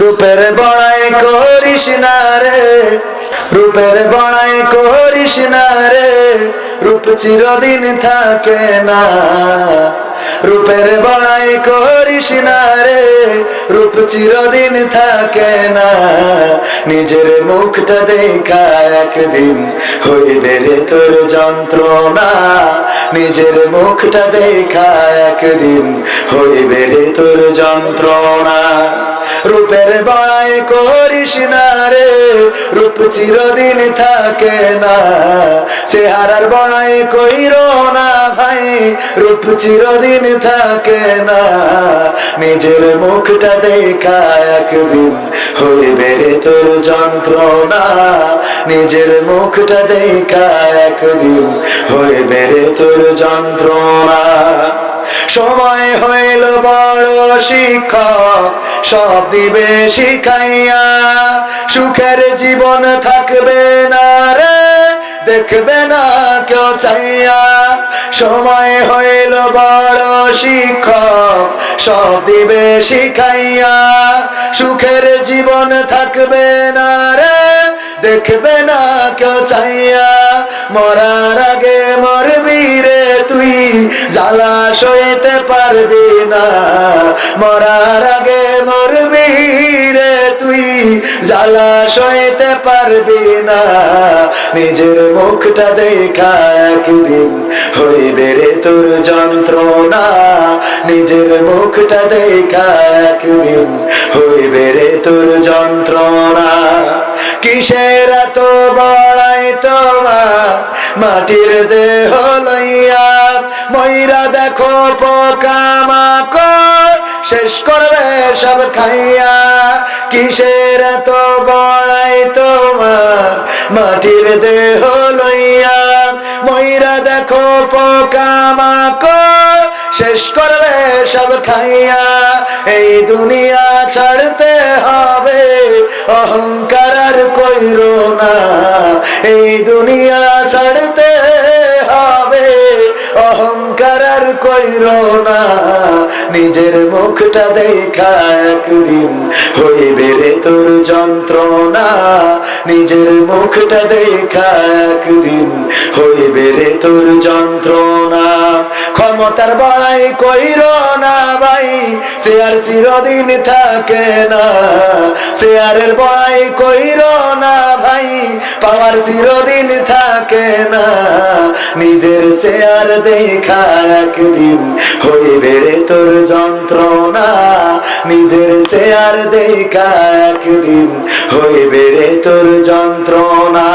রূপের বড়াই করিস না রে, রূপের বড়াই করিস না রে, রূপ চিরদিন থাকে না। রূপের বড়াই করিস না রে, রূপ চিরদিন থাকে না। নিজের মুখটা দেখা একদিন হইবে রে তোর যন্ত্রণা, নিজের মুখটা দেখা একদিন হইবে রে তোর যন্ত্রণা। রূপের বড়াই করিস না রে, রূপ চিরদিন থাকে না। চেহারার বড়াই কইরো না ভাই, রূপ চিরদিন থাকে না। নিজের মুখটা দেখা একদিন হইবে রে তোর যন্ত্রণা, নিজের মুখটা দেখা একদিন হইবে রে তোর যন্ত্রণা। সময় হইল বড় শিক্ষক, সব দিবে শিখাইয়া। সুখের জীবন থাকবে না রে, দেখবে না কেউ চাইয়া। সময় হইল বড় শিক্ষক, সব দিবে শিখাইয়া। সুখের জীবন থাকবে না রে, দেখবে না কেউ চাইয়া। মরার আগে মরবি রে তুই, জ্বালা সইতে পারবি না। মরার আগে মরবি রে তুই, জ্বালা সইতে পারবি না। নিজের মুখটা দেখা একদিন হইবে রে তোর যন্ত্রণা, নিজের মুখটা দেখা একদিন হইবে রে তোর যন্ত্রণা। কিসের এত বড়াই তোমার মাটির দেহ লইয়া, ময়রা দেখো পোকামাকড় শেষ করবে সব খাইয়া। কিসের এত বড়াই তোমার মাটির দেহ লইয়া, ময়রা দেখো পোকামাকড় শেষ করবে সব খাইয়া। এই দুনিয়া ছাড়তে হবে, অহংকার আর কইরো না। এই দুনিয়া ছাড়তে হবে, অহংকার আর কইরো না। নিজের মুখটা দেখা একদিন হইবে রে তোর যন্ত্রণা, নিজের মুখটা দেখা একদিন হইবে রে তোর যন্ত্রণা। ক্ষমতার বড়াই কইরো না ভাই, সে আর চিরদিন থাকে না। শেয়ারের বড়াই কইরো না ভাই, পাওয়ার চিরদিন থাকে না। নিজের শেয়ার দেখা একদিন হইবে রে তোর যন্ত্রণা, নিজের শেয়ার দেখা একদিন হইবে রে তোর যন্ত্রণা।